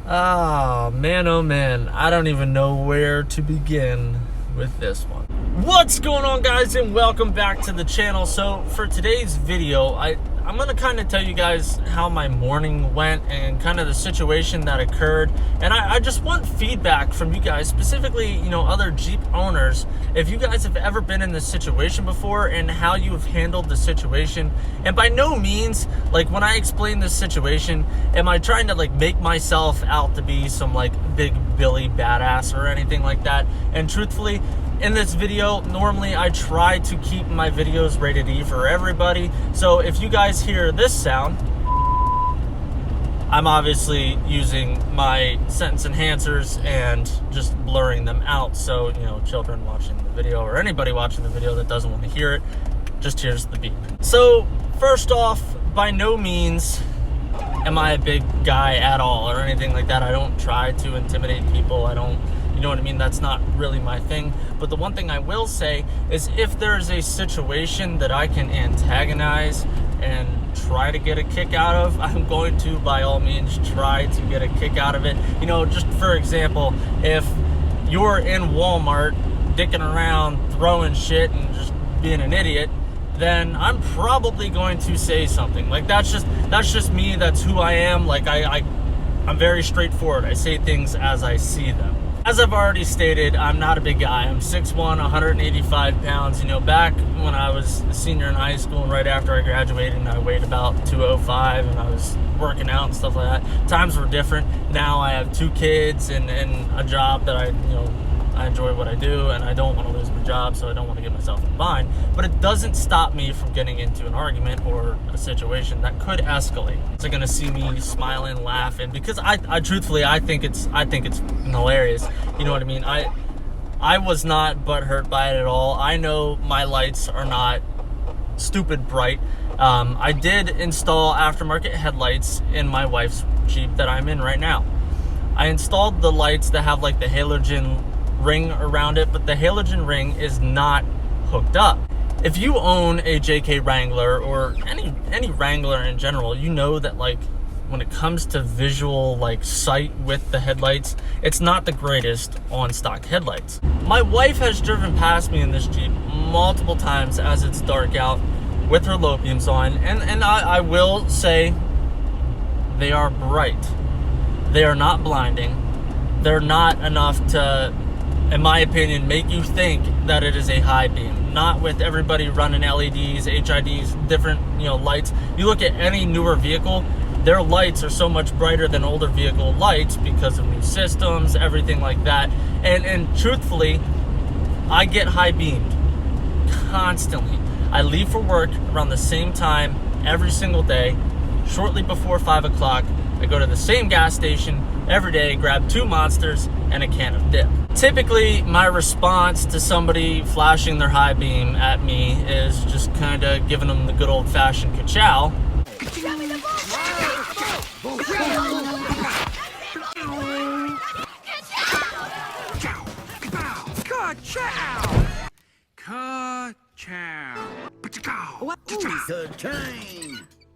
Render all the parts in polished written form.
Oh man, I don't even know where to begin with this one. What's going on, guys, and welcome back to the channel. So for today's video, I'm gonna kind of tell you guys how my morning went and kind of the situation that occurred, and I just want feedback from you guys, specifically, other Jeep owners, if you guys have ever been in this situation before and how you have handled the situation. And by no means, like, when I explain this situation, am I trying to make myself out to be some big Billy badass or anything like that. And truthfully, in this video, normally I try to keep my videos rated E for everybody. So if you guys hear this sound, I'm obviously using my sentence enhancers and just blurring them out. So, children watching the video or anybody watching the video that doesn't want to hear it, just hears the beep. So first off, by no means am I a big guy at all or anything like that. I don't try to intimidate people. You know what I mean? That's not really my thing. But the one thing I will say is if there's a situation that I can antagonize and try to get a kick out of, I'm going to, by all means, try to get a kick out of it. Just for example, if you're in Walmart dicking around, throwing shit and just being an idiot, then I'm probably going to say something. That's just me. That's who I am. I'm very straightforward. I say things as I see them. As I've already stated, I'm not a big guy. I'm 6'1", 185 pounds. Back when I was a senior in high school and right after I graduated, I weighed about 205 and I was working out and stuff like that. Times were different. Now I have 2 kids and a job that I enjoy what I do, and I don't want to lose my job, so I don't want to get myself in a bind. But it doesn't stop me from getting into an argument or a situation that could escalate. So you're gonna see me smiling, laughing, because I truthfully, I think it's hilarious. You know what I mean? I was not butthurt by it at all. I know my lights are not stupid bright. I did install aftermarket headlights in my wife's Jeep that I'm in right now. I installed the lights that have the halogen ring around it, but the halogen ring is not hooked up. If you own a JK Wrangler or any Wrangler in general, you know that when it comes to visual sight with the headlights, it's not the greatest on stock headlights. My wife has driven past me in this Jeep multiple times as it's dark out with her low beams on, and I will say they are bright. They are not blinding. They're not enough to, in my opinion, make you think that it is a high beam. Not with everybody running LEDs, HIDs, different lights. You look at any newer vehicle, their lights are so much brighter than older vehicle lights because of new systems, everything like that. And truthfully, I get high beamed constantly. I leave for work around the same time every single day, shortly before 5 o'clock. I go to the same gas station every day, grab 2 Monsters and a can of dip. Typically, my response to somebody flashing their high beam at me is just kind of giving them the good old-fashioned ka-chow.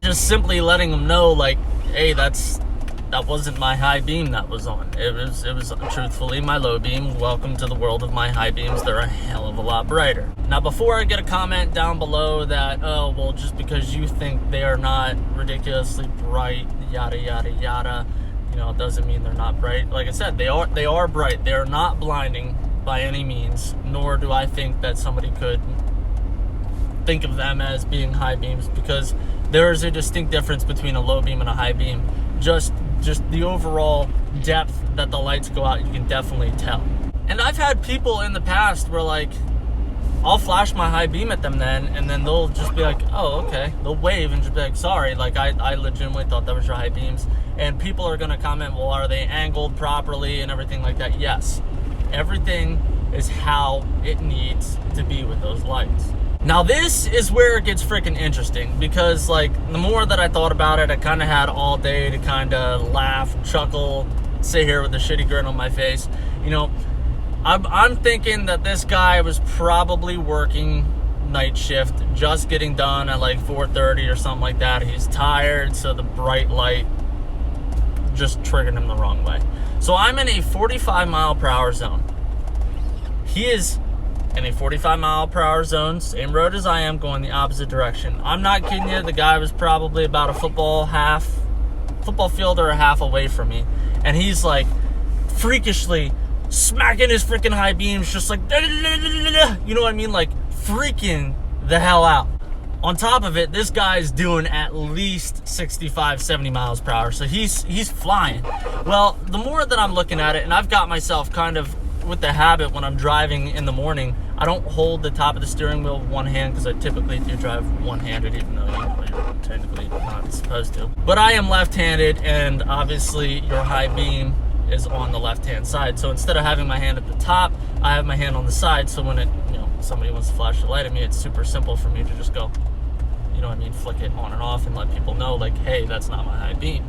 Just simply letting them know, hey, that wasn't my high beam that was on. It was truthfully my low beam. Welcome to the world of my high beams. They're a hell of a lot brighter. Now, before I get a comment down below that, oh, well, just because you think they are not ridiculously bright, yada, yada, yada, it doesn't mean they're not bright. Like I said, they are bright. They are not blinding by any means, nor do I think that somebody could think of them as being high beams, because there is a distinct difference between a low beam and a high beam. Just the overall depth that the lights go out, you can definitely tell. And I've had people in the past where I'll flash my high beam at them and then they'll just be like, oh, okay. They'll wave and just be like, sorry, I legitimately thought that was your high beams. And people are gonna comment, well, are they angled properly and everything like that? Yes, everything is how it needs to be with those lights. Now this is where it gets freaking interesting, because the more that I thought about it, I kind of had all day to kind of laugh, chuckle, sit here with a shitty grin on my face. I'm thinking that this guy was probably working night shift, just getting done at 4:30 or something like that. He's tired, so the bright light just triggered him the wrong way. So I'm in a 45 mile per hour zone. He is in a 45 mile per hour zone, same road as I am, going the opposite direction. I'm not kidding you, the guy was probably about a football field or a half away from me, and he's like freakishly smacking his freaking high beams, just like, you know what I mean, like freaking the hell out. On top of it, this guy's doing at least 65, 70 miles per hour, so he's flying. Well, the more that I'm looking at it, and I've got myself kind of with the habit when I'm driving in the morning, I don't hold the top of the steering wheel with one hand because I typically do drive one-handed, even though you're technically not supposed to. But I am left-handed, and obviously your high beam is on the left-hand side. So instead of having my hand at the top, I have my hand on the side. So when somebody wants to flash the light at me, it's super simple for me to just go, you know what I mean, flick it on and off and let people know, like, hey, that's not my high beam.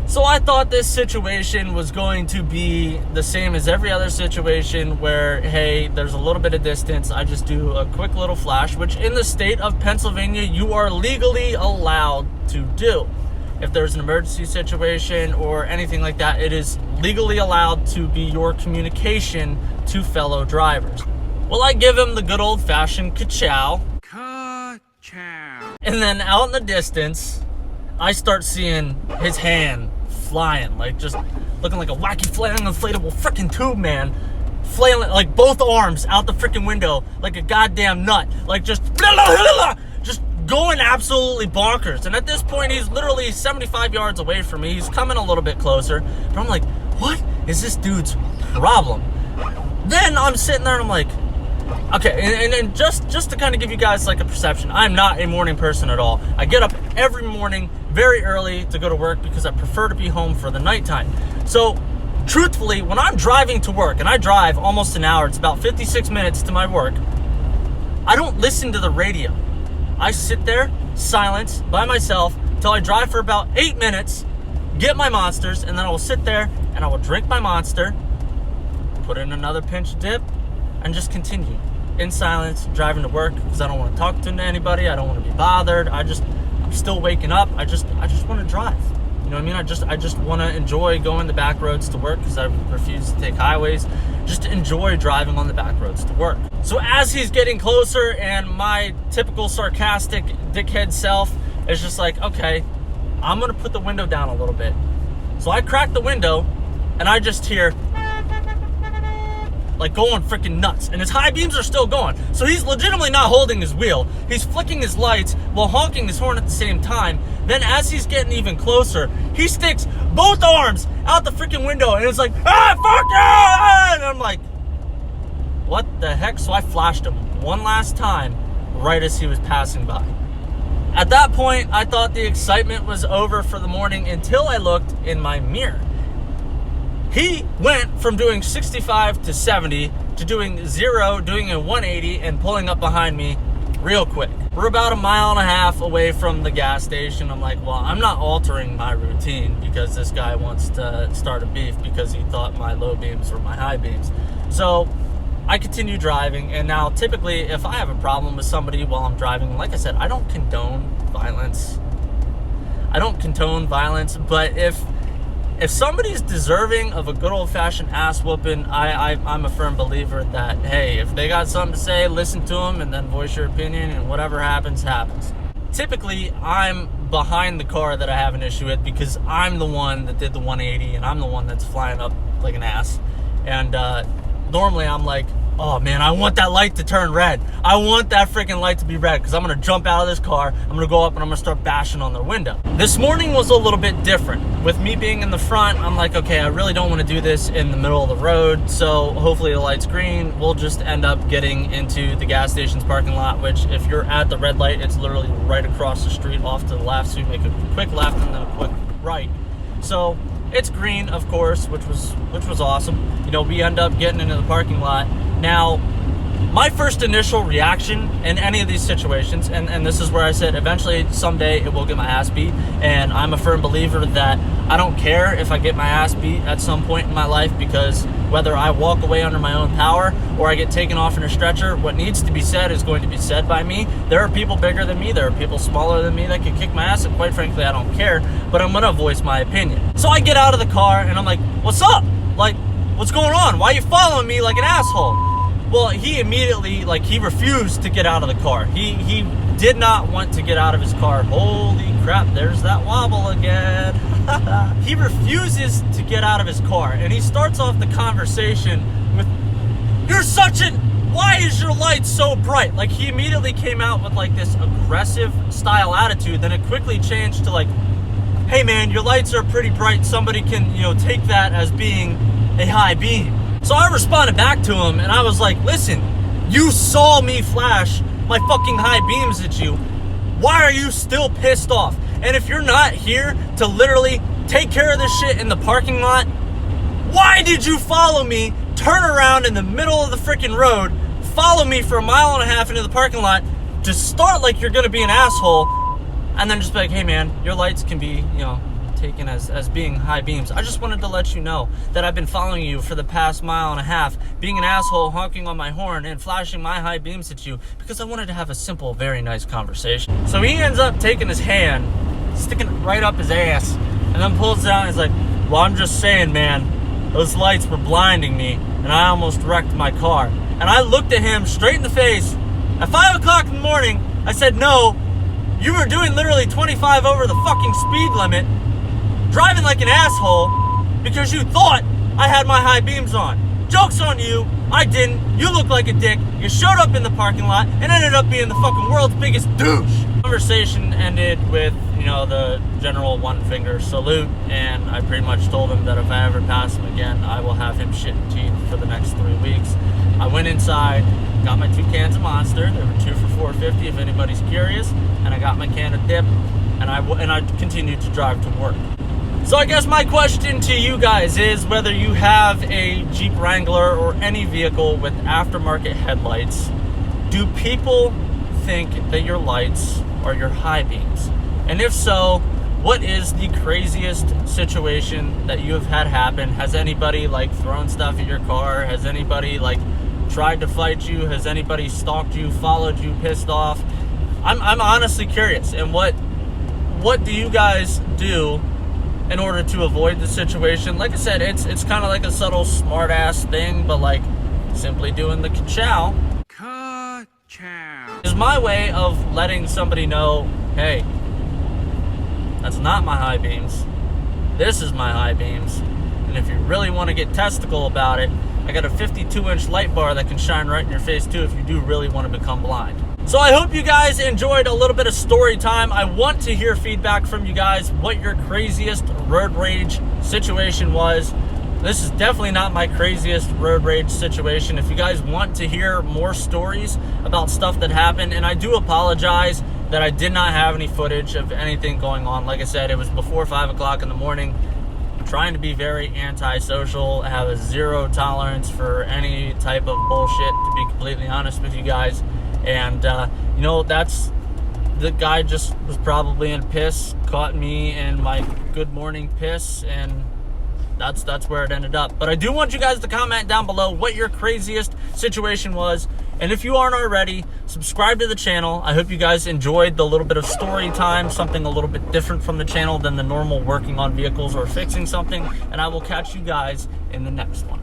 So I thought this situation was going to be the same as every other situation where, hey, there's a little bit of distance, I just do a quick little flash, which in the state of Pennsylvania, you are legally allowed to do. If there's an emergency situation or anything like that, it is legally allowed to be your communication to fellow drivers. Well, I give him the good old-fashioned ka-chow. Ka-chow. And then out in the distance, I start seeing his hand flying, like just looking like a wacky flailing inflatable freaking tube man, flailing like both arms out the freaking window like a goddamn nut, like just going absolutely bonkers. And at this point, he's literally 75 yards away from me. He's coming a little bit closer, but I'm like, what is this dude's problem? Then I'm sitting there and I'm like, okay, and just to kind of give you guys like a perception, I'm not a morning person at all. I get up every morning very early to go to work because I prefer to be home for the nighttime. So truthfully, when I'm driving to work, and I drive almost an hour, it's about 56 minutes to my work, I don't listen to the radio. I sit there, silence, by myself, till I drive for about 8 minutes, get my Monsters, and then I will sit there and I will drink my Monster, put in another pinch of dip, and just continue in silence, driving to work, because I don't want to talk to anybody. I don't want to be bothered. I'm still waking up. I just want to drive. You know what I mean? I just want to enjoy going the back roads to work because I refuse to take highways. Just enjoy driving on the back roads to work. So as he's getting closer, and my typical sarcastic dickhead self is just like, okay, I'm gonna put the window down a little bit. So I crack the window, and I just hear like going freaking nuts, and his high beams are still going. So he's legitimately not holding his wheel. He's flicking his lights while honking his horn at the same time. Then as he's getting even closer, he sticks both arms out the freaking window, and it's like, ah, fuck you! And I'm like, what the heck? So I flashed him one last time right as he was passing by. At that point, I thought the excitement was over for the morning until I looked in my mirror. He went from doing 65 to 70 to doing 0, doing a 180, and pulling up behind me real quick. We're about 1.5 miles away from the gas station. I'm like, well, I'm not altering my routine because this guy wants to start a beef because he thought my low beams were my high beams. So I continue driving, and now typically if I have a problem with somebody while I'm driving, like I said, I don't condone violence. But if somebody's deserving of a good old-fashioned ass whooping, I'm a firm believer that, hey, if they got something to say, listen to them and then voice your opinion, and whatever happens, happens. Typically, I'm behind the car that I have an issue with because I'm the one that did the 180 and I'm the one that's flying up like an ass. And normally I'm like, oh man, I want that light to turn red. I want that freaking light to be red because I'm going to jump out of this car, I'm going to go up and I'm going to start bashing on their window. This morning was a little bit different. With me being in the front, I'm like, okay, I really don't want to do this in the middle of the road, so hopefully the light's green. We'll just end up getting into the gas station's parking lot, which if you're at the red light, it's literally right across the street off to the left, so you make a quick left and then a quick right. So it's green, of course, which was awesome. You know, we end up getting into the parking lot. Now, my first initial reaction in any of these situations, and this is where I said eventually someday it will get my ass beat, and I'm a firm believer that I don't care if I get my ass beat at some point in my life, because whether I walk away under my own power or I get taken off in a stretcher, what needs to be said is going to be said by me. There are people bigger than me, there are people smaller than me that can kick my ass, and quite frankly I don't care, but I'm gonna voice my opinion. So I get out of the car and I'm like, what's up? Like, what's going on? Why are you following me like an asshole? Well, he immediately, like, he refused to get out of the car. He did not want to get out of his car. Holy crap, there's that wobble again. He refuses to get out of his car, and he starts off the conversation with, why is your light so bright? Like, he immediately came out with, like, this aggressive style attitude. Then it quickly changed to, like, hey man, your lights are pretty bright. Somebody can, take that as being a high beam. So I responded back to him, and I was like, listen, you saw me flash my fucking high beams at you. Why are you still pissed off? And if you're not here to literally take care of this shit in the parking lot, why did you follow me, turn around in the middle of the freaking road, follow me for 1.5 miles into the parking lot to start like you're gonna be an asshole, and then just be like, hey man, your lights can be, taken as being high beams. I just wanted to let you know that I've been following you for the past 1.5 miles, being an asshole, honking on my horn and flashing my high beams at you because I wanted to have a simple, very nice conversation. So he ends up taking his hand, sticking it right up his ass, and then pulls it out and he's like, well, I'm just saying, man, those lights were blinding me and I almost wrecked my car. And I looked at him straight in the face at 5 o'clock in the morning. I said, no, you were doing literally 25 over the fucking speed limit, driving like an asshole because you thought I had my high beams on. Joke's on you, I didn't. You look like a dick. You showed up in the parking lot and ended up being the fucking world's biggest douche. Conversation ended with, the general one finger salute, and I pretty much told him that if I ever pass him again, I will have him shitting teeth for the next 3 weeks. I went inside, got my 2 cans of Monster. They were 2 for $4.50 if anybody's curious, and I got my can of dip, and I continued to drive to work. So I guess my question to you guys is whether you have a Jeep Wrangler or any vehicle with aftermarket headlights, do people think that your lights are your high beams? And if so, what is the craziest situation that you have had happen? Has anybody thrown stuff at your car? Has anybody tried to fight you? Has anybody stalked you, followed you, pissed off? I'm honestly curious. And what do you guys do in order to avoid the situation? Like I said, it's kind of like a subtle smart ass thing, but simply doing the ka-chow is my way of letting somebody know, hey, that's not my high beams. This is my high beams. And if you really want to get testicle about it, I got a 52-inch light bar that can shine right in your face too if you do really want to become blind. So I hope you guys enjoyed a little bit of story time. I want to hear feedback from you guys, what your craziest road rage situation was. This is definitely not my craziest road rage situation. If you guys want to hear more stories about stuff that happened, and I do apologize that I did not have any footage of anything going on. Like I said, it was before 5 o'clock in the morning. I'm trying to be very antisocial. I have a zero tolerance for any type of bullshit, to be completely honest with you guys. And, that's, the guy just was probably in a piss, caught me in my good morning piss, and that's where it ended up. But I do want you guys to comment down below what your craziest situation was. And if you aren't already, subscribe to the channel. I hope you guys enjoyed the little bit of story time, something a little bit different from the channel than the normal working on vehicles or fixing something. And I will catch you guys in the next one.